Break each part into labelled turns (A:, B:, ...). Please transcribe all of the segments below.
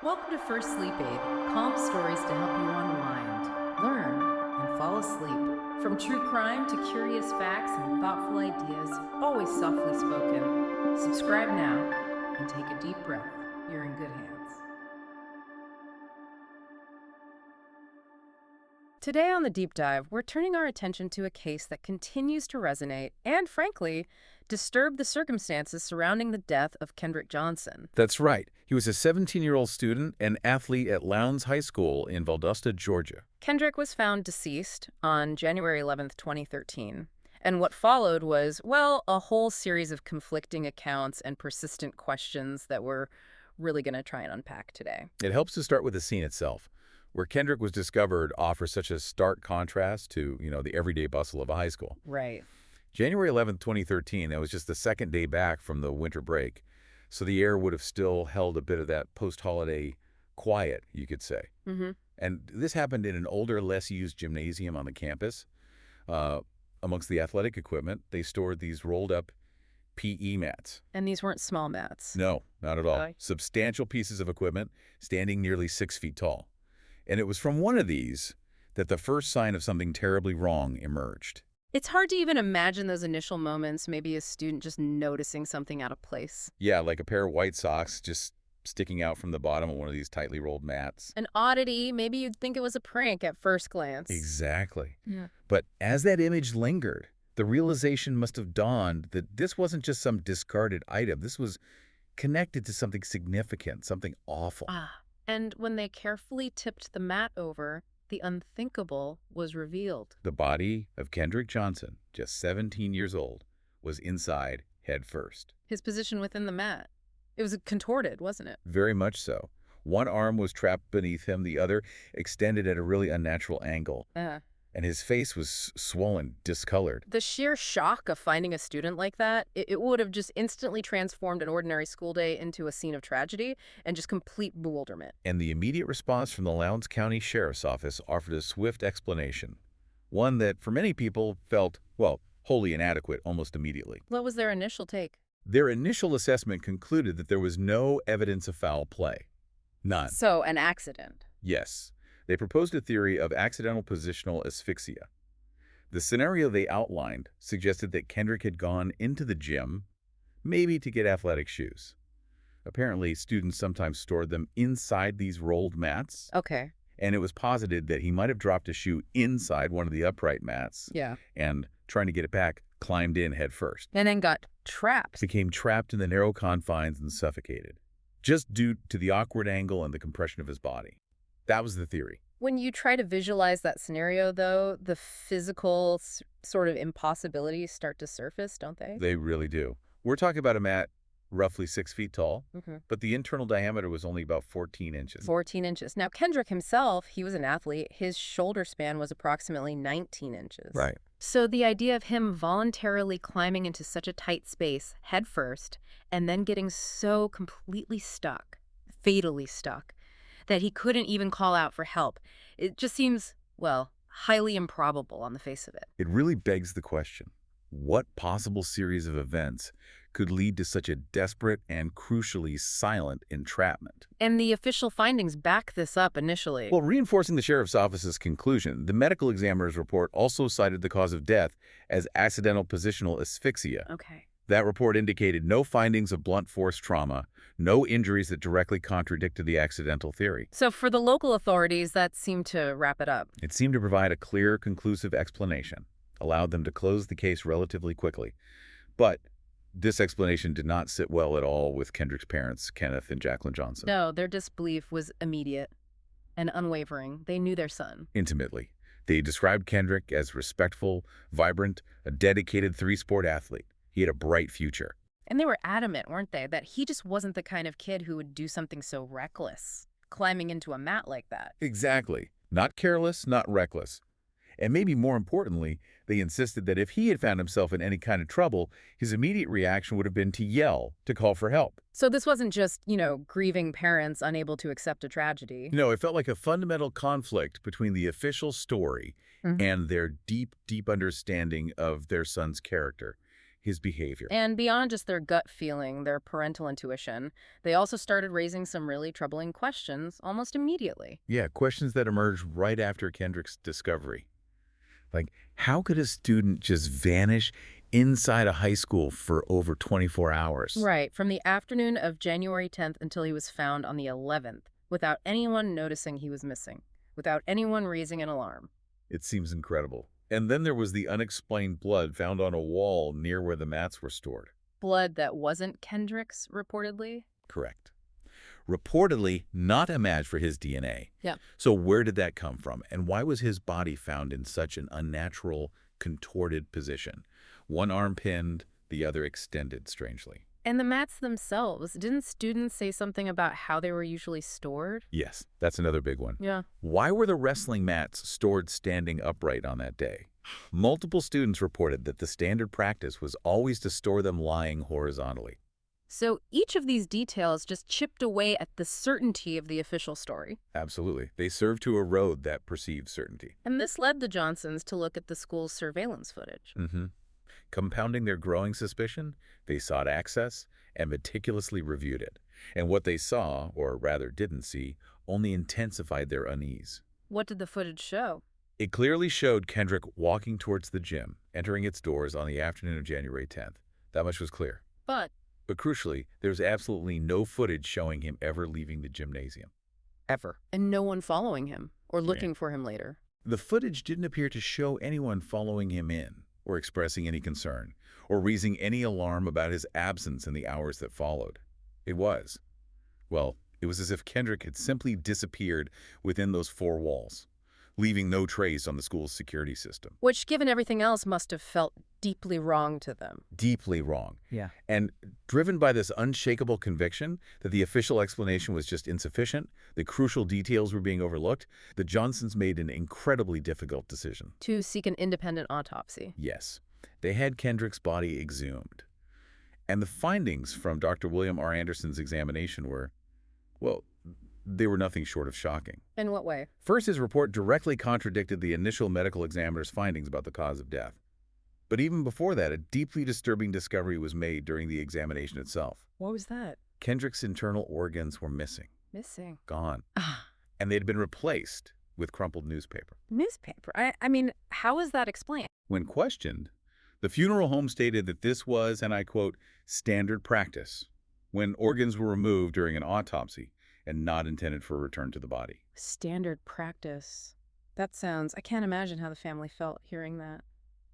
A: Welcome to First Sleep Aid, calm stories to help you unwind, learn, and fall asleep. From true crime to curious facts and thoughtful ideas, always softly spoken. Subscribe now and take a deep breath. You're in good hands. Today on the Deep Dive, we're turning our attention to a case that continues to resonate and, frankly, disturb the circumstances surrounding the death of Kendrick Johnson.
B: That's right. He was a 17-year-old student and athlete at Lowndes High School in Valdosta, Georgia.
A: Kendrick was found deceased on January 11th, 2013. And what followed was, well, a whole series of conflicting accounts and persistent questions that we're really going to try and unpack today.
B: It helps to start with the scene itself, where Kendrick was discovered offers such a stark contrast to, the everyday bustle of a high school.
A: Right.
B: January 11th, 2013, that was just the second day back from the winter break, so the air would have still held a bit of that post-holiday quiet, you could say.
A: Mm-hmm.
B: And this happened in an older, less-used gymnasium on the campus. Amongst the athletic equipment, they stored these rolled-up PE mats.
A: And these weren't small mats.
B: No, not at all.
A: Really?
B: Substantial pieces of equipment standing nearly 6 feet tall. And it was from one of these that the first sign of something terribly wrong emerged.
A: It's hard to even imagine those initial moments, maybe a student just noticing something out of place.
B: Yeah, like a pair of white socks just sticking out from the bottom of one of these tightly rolled mats.
A: An oddity, maybe you'd think it was a prank at first glance.
B: Exactly.
A: Yeah.
B: But as that image lingered, the realization must have dawned that this wasn't just some discarded item. This was connected to something significant, something awful.
A: And when they carefully tipped the mat over, the unthinkable was revealed.
B: The body of Kendrick Johnson, just 17 years old, was inside head first.
A: His position within the mat. It was contorted, wasn't it?
B: Very much so. One arm was trapped beneath him, the other extended at a really unnatural angle. And his face was swollen, discolored.
A: The sheer shock of finding a student like that, it would have just instantly transformed an ordinary school day into a scene of tragedy and just complete bewilderment.
B: And the immediate response from the Lowndes County Sheriff's Office offered a swift explanation. One that, for many people, felt, well, wholly inadequate almost immediately.
A: What was their initial take?
B: Their initial assessment concluded that there was no evidence of foul play. None.
A: So, an accident.
B: Yes. They proposed a theory of accidental positional asphyxia. The scenario they outlined suggested that Kendrick had gone into the gym, maybe to get athletic shoes. Apparently, students sometimes stored them inside these rolled mats.
A: Okay.
B: And it was posited that he might have dropped a shoe inside one of the upright mats.
A: Yeah.
B: And, trying to get it back, climbed in head first.
A: And then got trapped.
B: Became trapped in the narrow confines and suffocated, just due to the awkward angle and the compression of his body. That was the theory.
A: When you try to visualize that scenario, though, the physical sort of impossibilities start to surface, don't they?
B: They really do. We're talking about a mat roughly 6 feet tall, but the internal diameter was only about 14 inches.
A: 14 inches. Now, Kendrick himself, he was an athlete. His shoulder span was approximately 19 inches.
B: Right.
A: So the idea of him voluntarily climbing into such a tight space, head first, and then getting so completely stuck, fatally stuck, that he couldn't even call out for help, it just seems, well, highly improbable on the face of it.
B: It really begs the question, what possible series of events could lead to such a desperate and crucially silent entrapment?
A: And the official findings back this up initially.
B: Well, reinforcing the sheriff's office's conclusion, the medical examiner's report also cited the cause of death as accidental positional asphyxia.
A: Okay.
B: That report indicated no findings of blunt force trauma, no injuries that directly contradicted the accidental theory.
A: So for the local authorities, that seemed to wrap it up.
B: It seemed to provide a clear, conclusive explanation, allowed them to close the case relatively quickly. But this explanation did not sit well at all with Kendrick's parents, Kenneth and Jacqueline Johnson.
A: No, their disbelief was immediate and unwavering. They knew their son.
B: Intimately. They described Kendrick as respectful, vibrant, a dedicated three-sport athlete. He had a bright future.
A: And they were adamant, weren't they, that he just wasn't the kind of kid who would do something so reckless, climbing into a mat like that.
B: Exactly. Not careless, not reckless. And maybe more importantly, they insisted that if he had found himself in any kind of trouble, his immediate reaction would have been to yell, to call for help.
A: So this wasn't just, grieving parents unable to accept a tragedy.
B: No, it felt like a fundamental conflict between the official story and their deep, deep understanding of their son's character. his behavior.
A: And beyond just their gut feeling, their parental intuition, they also started raising some really troubling questions almost immediately.
B: Yeah, questions that emerged right after Kendrick's discovery. Like, how could a student just vanish inside a high school for over 24 hours?
A: Right, from the afternoon of January 10th until he was found on the 11th, without anyone noticing he was missing, without anyone raising an alarm.
B: It seems incredible. And then there was the unexplained blood found on a wall near where the mats were stored.
A: Blood that wasn't Kendrick's, reportedly?
B: Correct. Reportedly not a match for his DNA.
A: Yeah.
B: So where did that come from? And why was his body found in such an unnatural, contorted position? One arm pinned, the other extended strangely.
A: And the mats themselves, didn't students say something about how they were usually stored?
B: Yes, that's another big one.
A: Yeah.
B: Why were the wrestling mats stored standing upright on that day? Multiple students reported that the standard practice was always to store them lying horizontally.
A: So each of these details just chipped away at the certainty of the official story.
B: Absolutely. They serve to erode that perceived certainty.
A: And this led the Johnsons to look at the school's surveillance footage.
B: Compounding their growing suspicion, they sought access and meticulously reviewed it. And what they saw, or rather didn't see, only intensified their unease.
A: What did the footage show?
B: It clearly showed Kendrick walking towards the gym, entering its doors on the afternoon of January 10th. That much was clear.
A: But
B: crucially, there's absolutely no footage showing him ever leaving the gymnasium. Ever.
A: and no one following him or looking for him later.
B: The footage didn't appear to show anyone following him in, or expressing any concern, or raising any alarm about his absence in the hours that followed. It was as if Kendrick had simply disappeared within those four walls, leaving no trace on the school's security system.
A: Which, given everything else, must have felt deeply wrong to them.
B: Deeply wrong.
C: Yeah.
B: And driven by this unshakable conviction that the official explanation was just insufficient, the crucial details were being overlooked, the Johnsons made an incredibly difficult decision.
A: To seek an independent autopsy.
B: Yes, they had Kendrick's body exhumed. And the findings from Dr. William R. Anderson's examination were, they were nothing short of shocking.
A: In what way?
B: First, his report directly contradicted the initial medical examiner's findings about the cause of death. But even before that, a deeply disturbing discovery was made during the examination itself.
A: What was that?
B: Kendrick's internal organs were missing,
A: Missing.
B: gone,
A: Ah,
B: and they'd been replaced with crumpled newspaper.
A: newspaper. I mean, how is that explained?
B: When questioned, the funeral home stated that this was, and I quote, standard practice when organs were removed during an autopsy and not intended for return to the body.
A: Standard practice. That sounds... I can't imagine how the family felt hearing that.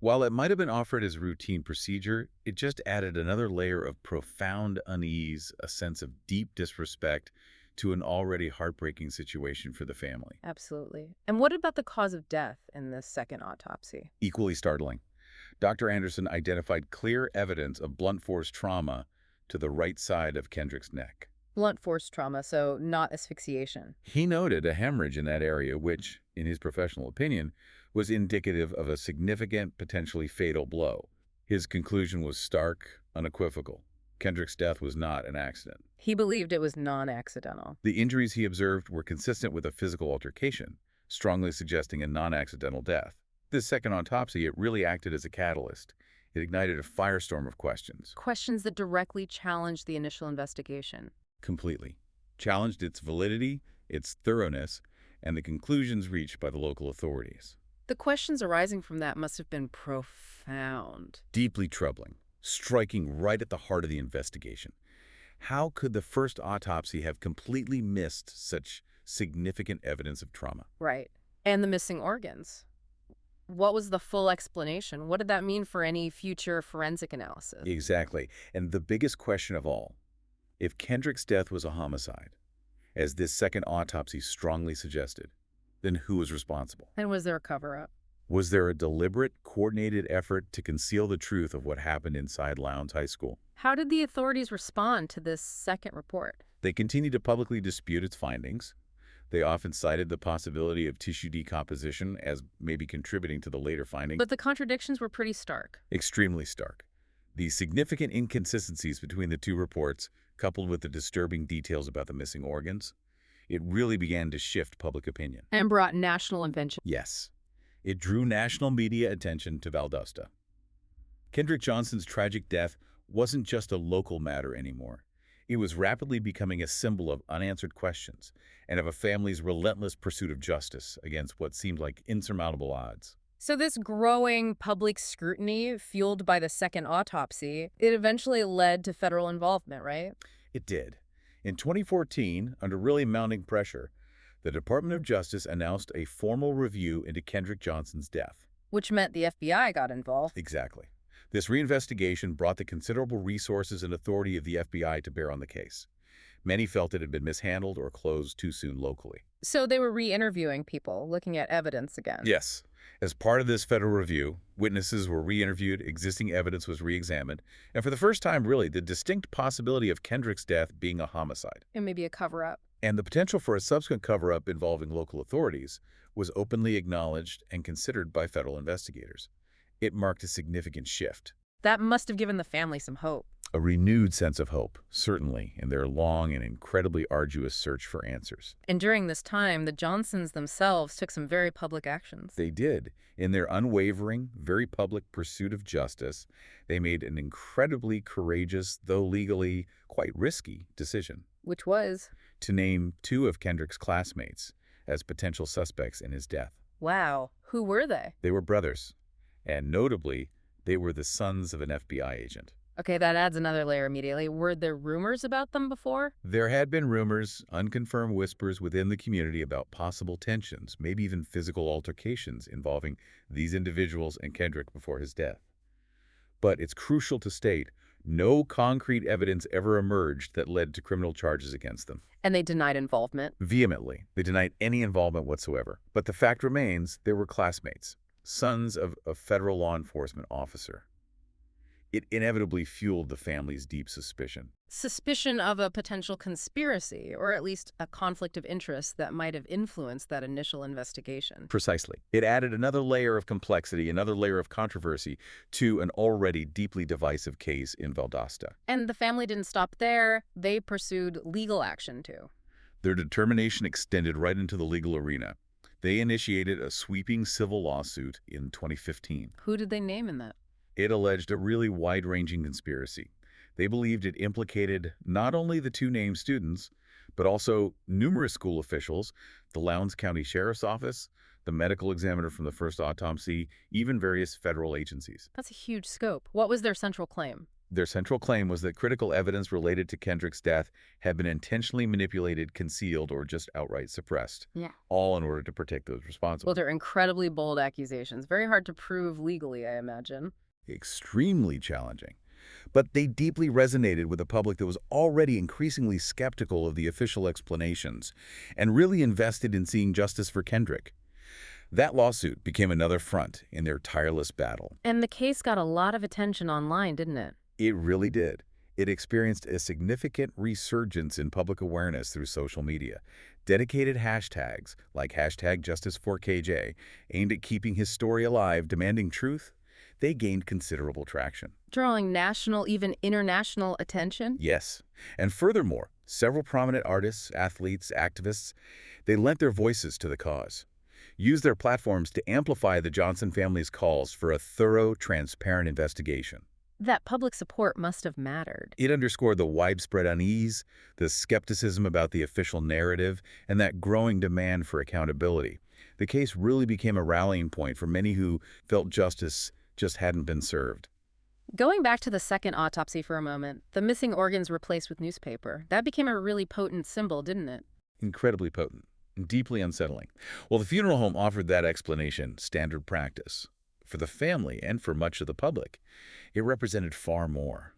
B: While it might have been offered as routine procedure, it just added another layer of profound unease, a sense of deep disrespect to an already heartbreaking situation for the family.
A: Absolutely. And what about the cause of death in this second autopsy?
B: Equally startling, Dr. Anderson identified clear evidence of blunt force trauma to the right side of Kendrick's neck.
A: Blunt force trauma, so not asphyxiation.
B: He noted a hemorrhage in that area which, in his professional opinion, was indicative of a significant, potentially fatal blow. His conclusion was stark, unequivocal. Kendrick's death was not an accident.
A: He believed it was non-accidental.
B: The injuries he observed were consistent with a physical altercation, strongly suggesting a non-accidental death. This second autopsy, it really acted as a catalyst. It ignited a firestorm of questions.
A: Questions that directly challenged the initial investigation.
B: Completely. Challenged its validity, its thoroughness, and the conclusions reached by the local authorities.
A: The questions arising from that must have been profound.
B: Deeply troubling, striking right at the heart of the investigation. How could the first autopsy have completely missed such significant evidence of trauma?
A: Right. And the missing organs. What was the full explanation? What did that mean for any future forensic analysis?
B: Exactly. And the biggest question of all, if Kendrick's death was a homicide, as this second autopsy strongly suggested, then who was responsible?
A: And was there a cover-up?
B: Was there a deliberate, coordinated effort to conceal the truth of what happened inside Lowndes High School?
A: How did the authorities respond to this second report?
B: They continued to publicly dispute its findings. They often cited the possibility of tissue decomposition as maybe contributing to the later findings.
A: But the contradictions were pretty stark.
B: Extremely stark. The significant inconsistencies between the two reports, coupled with the disturbing details about the missing organs, it really began to shift public opinion.
A: And brought national attention.
B: Yes, it drew national media attention to Valdosta. Kendrick Johnson's tragic death wasn't just a local matter anymore. It was rapidly becoming a symbol of unanswered questions and of a family's relentless pursuit of justice against what seemed like insurmountable odds.
A: So this growing public scrutiny, fueled by the second autopsy, it eventually led to federal involvement, right?
B: It did. In 2014, under really mounting pressure, the Department of Justice announced a formal review into Kendrick Johnson's death.
A: Which meant the FBI got involved.
B: Exactly. This reinvestigation brought the considerable resources and authority of the FBI to bear on the case. Many felt it had been mishandled or closed too soon locally.
A: So they were re-interviewing people, looking at evidence again.
B: Yes. As part of this federal review, witnesses were re-interviewed, existing evidence was re-examined, and for the first time, really, the distinct possibility of Kendrick's death being a homicide.
A: And maybe a cover-up.
B: And the potential for a subsequent cover-up involving local authorities was openly acknowledged and considered by federal investigators. It marked a significant shift.
A: That must have given the family some hope.
B: A renewed sense of hope, certainly, in their long and incredibly arduous search for answers.
A: And during this time, the Johnsons themselves took some very public actions.
B: They did. In their unwavering, very public pursuit of justice, they made an incredibly courageous, though legally quite risky, decision.
A: Which was?
B: To name two of Kendrick's classmates as potential suspects in his death.
A: Wow. Who were they?
B: They were brothers, and notably, they were the sons of an FBI agent.
A: Okay, that adds another layer immediately. Were there rumors about them before?
B: There had been rumors, unconfirmed whispers within the community about possible tensions, maybe even physical altercations involving these individuals and Kendrick before his death. But it's crucial to state, no concrete evidence ever emerged that led to criminal charges against them.
A: And they denied involvement?
B: Vehemently. They denied any involvement whatsoever. But the fact remains, they were classmates, sons of a federal law enforcement officer. It inevitably fueled the family's deep suspicion.
A: Suspicion of a potential conspiracy, or at least a conflict of interest that might have influenced that initial investigation.
B: Precisely. It added another layer of complexity, another layer of controversy to an already deeply divisive case in Valdosta.
A: And the family didn't stop there. They pursued legal action, too.
B: Their determination extended right into the legal arena. They initiated a sweeping civil lawsuit in 2015.
A: Who did they name in that?
B: It alleged a really wide-ranging conspiracy. They believed it implicated not only the two named students, but also numerous school officials, the Lowndes County Sheriff's Office, the medical examiner from the first autopsy, even various federal agencies.
A: That's a huge scope. What was their central claim?
B: Their central claim was that critical evidence related to Kendrick's death had been intentionally manipulated, concealed, or just outright suppressed.
A: Yeah.
B: All in order to protect those responsible.
A: Well, they're incredibly bold accusations. Very hard to prove legally, I imagine.
B: Extremely challenging. But they deeply resonated with a public that was already increasingly skeptical of the official explanations and really invested in seeing justice for Kendrick. That lawsuit became another front in their tireless battle.
A: And the case got a lot of attention online, didn't it?
B: It really did. It experienced a significant resurgence in public awareness through social media. Dedicated hashtags, like #Justice4KJ, aimed at keeping his story alive, demanding truth, they gained considerable traction.
A: Drawing national, even international attention?
B: Yes. And furthermore, several prominent artists, athletes, activists, they lent their voices to the cause, used their platforms to amplify the Johnson family's calls for a thorough, transparent investigation.
A: That public support must have mattered.
B: It underscored the widespread unease, the skepticism about the official narrative, and that growing demand for accountability. The case really became a rallying point for many who felt justice just hadn't been served.
A: Going back to the second autopsy for a moment, the missing organs replaced with newspaper. That became a really potent symbol, didn't it?
B: Incredibly potent and deeply unsettling. Well, the funeral home offered that explanation, standard practice. For the family and for much of the public, it represented far more.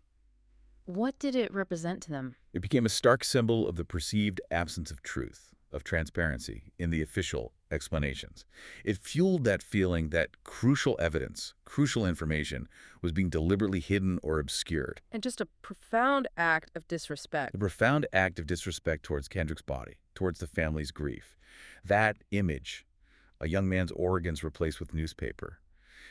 A: What did it represent to them?
B: It became a stark symbol of the perceived absence of truth, of transparency in the official explanations. It fueled that feeling that crucial evidence, crucial information, was being deliberately hidden or obscured.
A: And just a profound act of disrespect.
B: A profound act of disrespect towards Kendrick's body, towards the family's grief. That image, a young man's organs replaced with newspaper,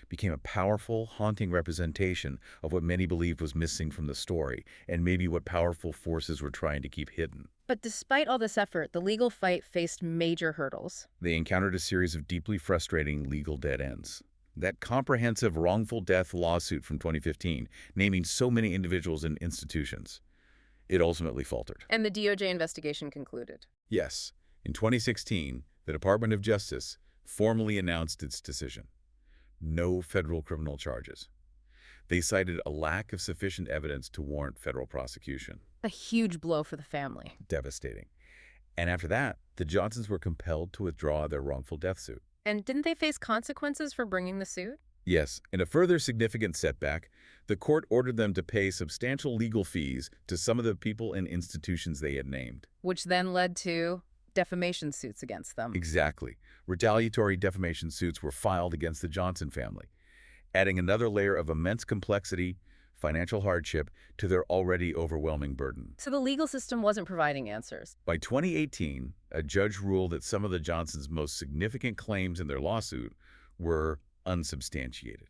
B: became a powerful, haunting representation of what many believed was missing from the story, and maybe what powerful forces were trying to keep hidden.
A: But despite all this effort, the legal fight faced major hurdles.
B: They encountered a series of deeply frustrating legal dead ends. That comprehensive wrongful death lawsuit from 2015, naming so many individuals and institutions, it ultimately faltered.
A: And the DOJ investigation concluded.
B: Yes, in 2016, the Department of Justice formally announced its decision. No federal criminal charges. They cited a lack of sufficient evidence to warrant federal prosecution.
A: A huge blow for the family.
B: Devastating. And after that, the Johnsons were compelled to withdraw their wrongful death suit.
A: And didn't they face consequences for bringing the suit?
B: Yes, in a further significant setback, the court ordered them to pay substantial legal fees to some of the people and institutions they had named.
A: Which then led to defamation suits against them.
B: Exactly. Retaliatory defamation suits were filed against the Johnson family, adding another layer of immense complexity, financial hardship to their already overwhelming burden.
A: So the legal system wasn't providing answers.
B: By 2018, a judge ruled that some of the Johnsons' most significant claims in their lawsuit were unsubstantiated.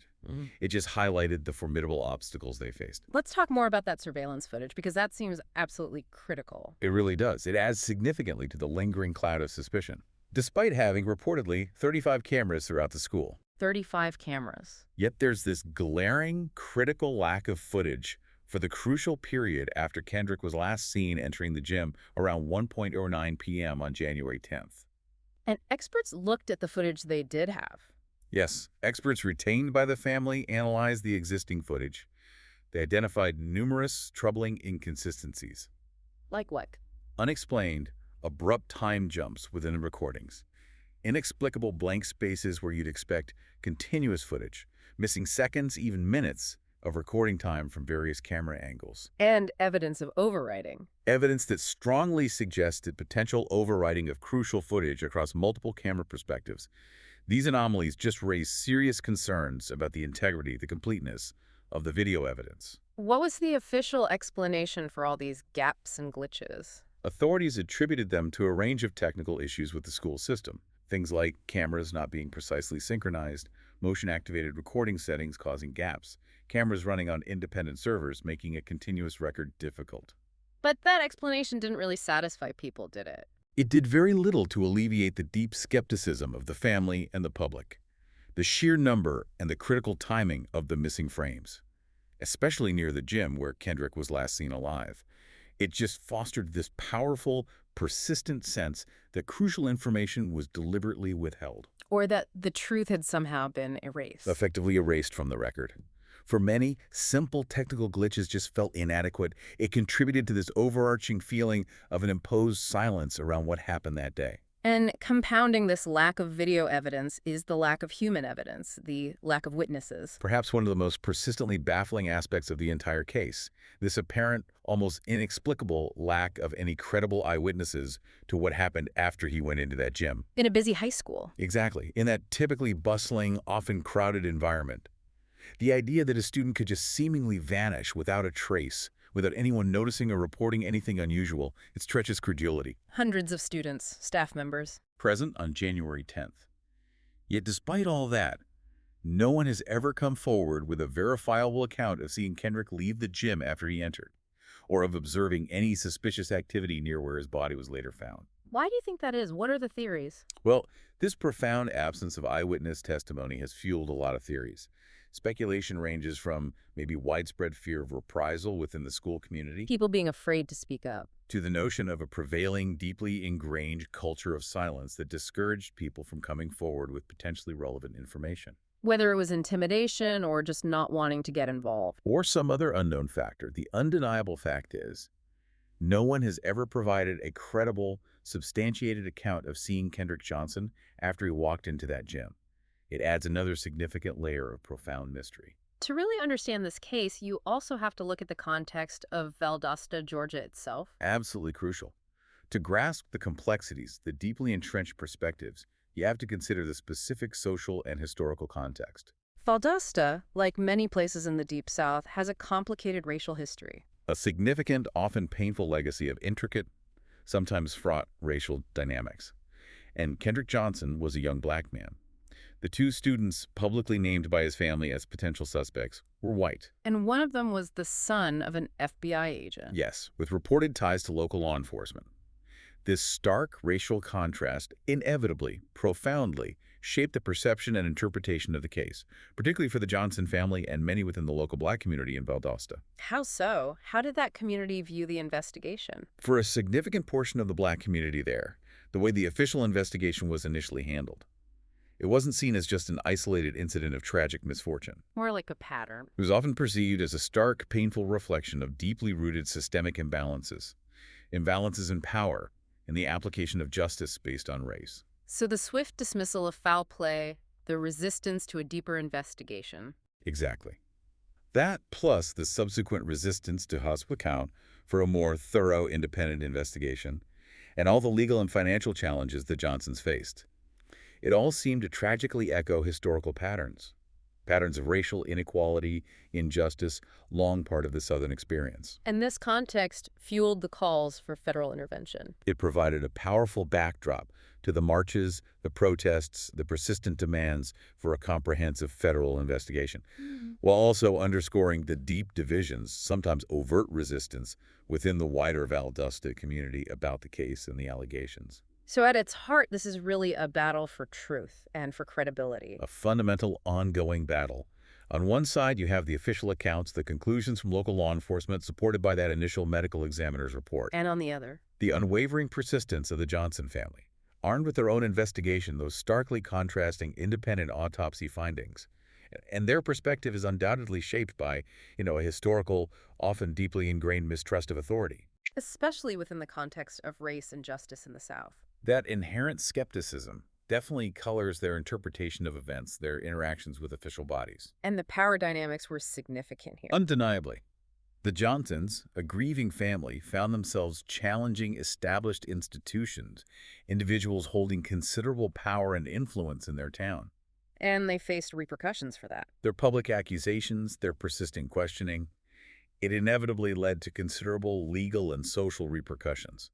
B: It just highlighted the formidable obstacles they faced.
A: Let's talk more about that surveillance footage, because that seems absolutely critical.
B: It really does. It adds significantly to the lingering cloud of suspicion, despite having reportedly 35 cameras throughout the school.
A: 35 cameras.
B: Yet there's this glaring, critical lack of footage for the crucial period after Kendrick was last seen entering the gym around 1:09 p.m. on January 10th.
A: And experts looked at the footage they did have.
B: Yes, experts retained by the family analyzed the existing footage. They identified numerous troubling inconsistencies.
A: Like what?
B: Unexplained, abrupt time jumps within the recordings. Inexplicable blank spaces where you'd expect continuous footage, missing seconds, even minutes, of recording time from various camera angles.
A: And evidence of overwriting.
B: Evidence that strongly suggested potential overwriting of crucial footage across multiple camera perspectives. These anomalies just raise serious concerns about the integrity, the completeness of the video evidence.
A: What was the official explanation for all these gaps and glitches?
B: Authorities attributed them to a range of technical issues with the school system. Things like cameras not being precisely synchronized, motion-activated recording settings causing gaps, cameras running on independent servers making a continuous record difficult.
A: But that explanation didn't really satisfy people, did it?
B: It did very little to alleviate the deep skepticism of the family and the public. The sheer number and the critical timing of the missing frames, especially near the gym where Kendrick was last seen alive, it just fostered this powerful, persistent sense that crucial information was deliberately withheld.
A: Or that the truth had somehow been erased.
B: Effectively erased from the record. For many, simple technical glitches just felt inadequate. It contributed to this overarching feeling of an imposed silence around what happened that day.
A: And compounding this lack of video evidence is the lack of human evidence, the lack of witnesses.
B: Perhaps one of the most persistently baffling aspects of the entire case, this apparent, almost inexplicable lack of any credible eyewitnesses to what happened after he went into that gym.
A: In a busy high school.
B: Exactly. In that typically bustling, often crowded environment. The idea that a student could just seemingly vanish without a trace, without anyone noticing or reporting anything unusual, it stretches credulity.
A: Hundreds of students, staff members.
B: Present on January 10th. Yet despite all that, no one has ever come forward with a verifiable account of seeing Kendrick leave the gym after he entered, or of observing any suspicious activity near where his body was later found.
A: Why do you think that is? What are the theories?
B: Well, this profound absence of eyewitness testimony has fueled a lot of theories. Speculation ranges from maybe widespread fear of reprisal within the school community,
A: People being afraid to speak up.
B: to the notion of a prevailing, deeply ingrained culture of silence that discouraged people from coming forward with potentially relevant information.
A: Whether it was intimidation or just not wanting to get involved.
B: Or some other unknown factor. The undeniable fact is, no one has ever provided a credible, substantiated account of seeing Kendrick Johnson after he walked into that gym. It adds another significant layer of profound mystery.
A: To really understand this case, you also have to look at the context of Valdosta, Georgia itself.
B: Absolutely crucial. To grasp the complexities, the deeply entrenched perspectives, you have to consider the specific social and historical context.
A: Valdosta, like many places in the Deep South, has a complicated racial history.
B: A significant, often painful legacy of intricate, sometimes fraught racial dynamics. And Kendrick Johnson was a young black man. The two students publicly named by his family as potential suspects were white.
A: And one of them was the son of an FBI agent.
B: Yes, with reported ties to local law enforcement. This stark racial contrast inevitably, profoundly, shaped the perception and interpretation of the case, particularly for the Johnson family and many within the local black community in Valdosta.
A: How so? How did that community view the investigation?
B: For a significant portion of the black community there, the way the official investigation was initially handled, it wasn't seen as just an isolated incident of tragic misfortune.
A: More like a pattern.
B: It was often perceived as a stark, painful reflection of deeply rooted systemic imbalances in power, and the application of justice based on race.
A: So the swift dismissal of foul play, the resistance to a deeper investigation.
B: Exactly. That, plus the subsequent resistance to hospital account for a more thorough, independent investigation, and all the legal and financial challenges the Johnsons faced. It all seemed to tragically echo historical patterns of racial inequality, injustice, long part of the Southern experience.
A: And this context fueled the calls for federal intervention.
B: It provided a powerful backdrop to the marches, the protests, the persistent demands for a comprehensive federal investigation, while also underscoring the deep divisions, sometimes overt resistance, within the wider Valdosta community about the case and the allegations.
A: So at its heart, this is really a battle for truth and for credibility.
B: A fundamental, ongoing battle. On one side, you have the official accounts, the conclusions from local law enforcement supported by that initial medical examiner's report.
A: And on the other,
B: The unwavering persistence of the Johnson family, armed with their own investigation, those starkly contrasting independent autopsy findings. And their perspective is undoubtedly shaped by, a historical, often deeply ingrained mistrust of authority.
A: especially within the context of race and justice in the South.
B: That inherent skepticism definitely colors their interpretation of events, their interactions with official bodies.
A: And the power dynamics were significant here.
B: Undeniably, the Johnsons, a grieving family, found themselves challenging established institutions, individuals holding considerable power and influence in their town.
A: And they faced repercussions for that.
B: Their public accusations, their persistent questioning, it inevitably led to considerable legal and social repercussions.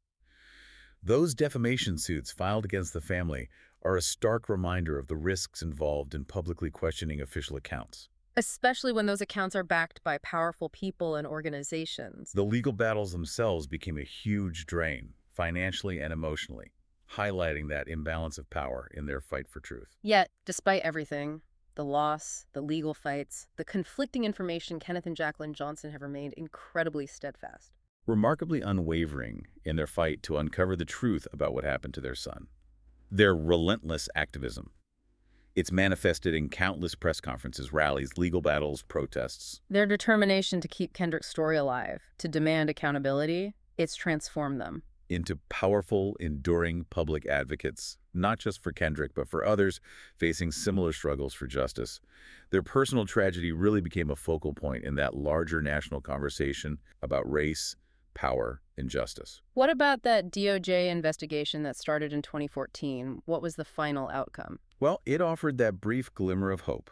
B: Those defamation suits filed against the family are a stark reminder of the risks involved in publicly questioning official accounts.
A: Especially when those accounts are backed by powerful people and organizations.
B: The legal battles themselves became a huge drain, financially and emotionally, highlighting that imbalance of power in their fight for truth.
A: Yet, despite everything, the loss, the legal fights, the conflicting information, Kenneth and Jacqueline Johnson have remained incredibly steadfast.
B: Remarkably unwavering in their fight to uncover the truth about what happened to their son. Their relentless activism. It's manifested in countless press conferences, rallies, legal battles, protests.
A: Their determination to keep Kendrick's story alive, to demand accountability, it's transformed them.
B: Into powerful, enduring public advocates, not just for Kendrick, but for others facing similar struggles for justice. Their personal tragedy really became a focal point in that larger national conversation about race, power, and justice.
A: What about that DOJ investigation that started in 2014? What was the final outcome?
B: Well, it offered that brief glimmer of hope,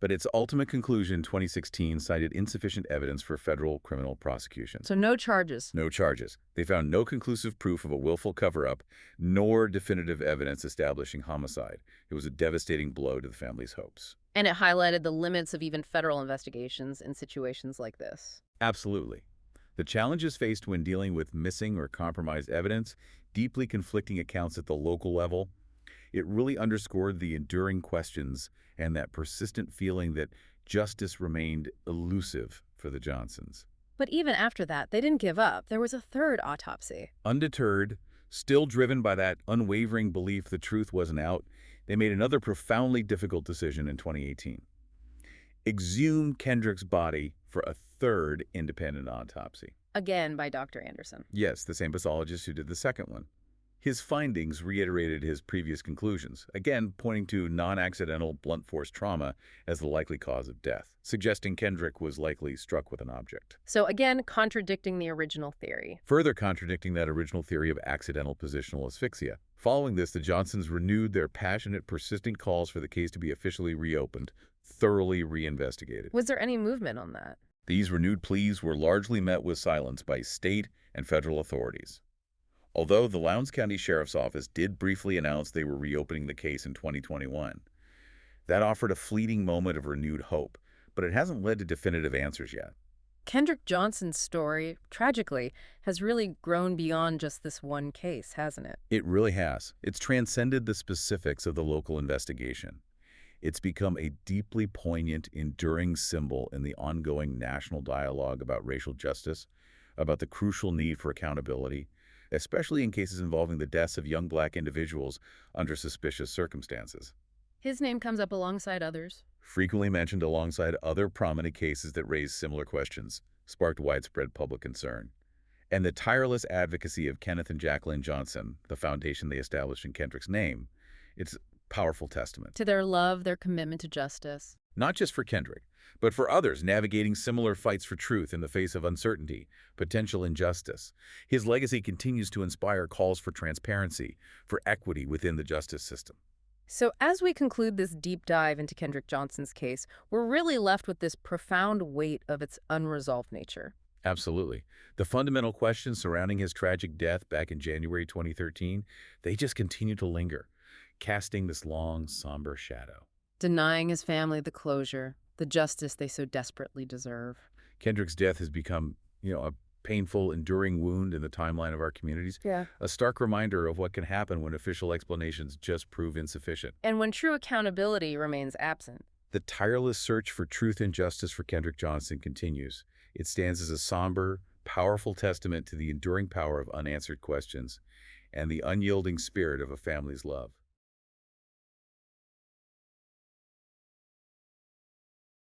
B: but its ultimate conclusion in 2016 cited insufficient evidence for federal criminal prosecution.
A: So no charges.
B: No charges. They found no conclusive proof of a willful cover-up, nor definitive evidence establishing homicide. It was a devastating blow to the family's hopes.
A: And it highlighted the limits of even federal investigations in situations like this.
B: Absolutely. The challenges faced when dealing with missing or compromised evidence, deeply conflicting accounts at the local level, it really underscored the enduring questions and that persistent feeling that justice remained elusive for the Johnsons.
A: But even after that, they didn't give up. There was a third autopsy.
B: Undeterred, still driven by that unwavering belief the truth wasn't out, they made another profoundly difficult decision in 2018. Exhume Kendrick's body for a third independent autopsy.
A: Again by Dr. Anderson.
B: Yes, the same pathologist who did the second one. His findings reiterated his previous conclusions, again pointing to non-accidental blunt force trauma as the likely cause of death, suggesting Kendrick was likely struck with an object.
A: So again, contradicting the original theory.
B: Further contradicting that original theory of accidental positional asphyxia. Following this, the Johnsons renewed their passionate, persistent calls for the case to be officially reopened, thoroughly reinvestigated.
A: Was there any movement on that?
B: These renewed pleas were largely met with silence by state and federal authorities. Although the Lowndes County Sheriff's Office did briefly announce they were reopening the case in 2021, that offered a fleeting moment of renewed hope, but it hasn't led to definitive answers yet.
A: Kendrick Johnson's story, tragically, has really grown beyond just this one case, hasn't it?
B: It really has. It's transcended the specifics of the local investigation. It's become a deeply poignant, enduring symbol in the ongoing national dialogue about racial justice, about the crucial need for accountability, especially in cases involving the deaths of young black individuals under suspicious circumstances.
A: His name comes up alongside others.
B: Frequently mentioned alongside other prominent cases that raised similar questions, sparked widespread public concern. And the tireless advocacy of Kenneth and Jacqueline Johnson, the foundation they established in Kendrick's name, it's a powerful testament.
A: To their love, their commitment to justice.
B: Not just for Kendrick, but for others navigating similar fights for truth in the face of uncertainty, potential injustice. His legacy continues to inspire calls for transparency, for equity within the justice system.
A: So as we conclude this deep dive into Kendrick Johnson's case, we're really left with this profound weight of its unresolved nature.
B: Absolutely. The fundamental questions surrounding his tragic death back in January 2013, they just continue to linger, casting this long, somber shadow.
A: Denying his family the closure, the justice they so desperately deserve.
B: Kendrick's death has become, a painful, enduring wound in the timeline of our communities,
A: Yeah.
B: a stark reminder of what can happen when official explanations just prove insufficient.
A: And when true accountability remains absent.
B: The tireless search for truth and justice for Kendrick Johnson continues. It stands as a somber, powerful testament to the enduring power of unanswered questions and the unyielding spirit of a family's love.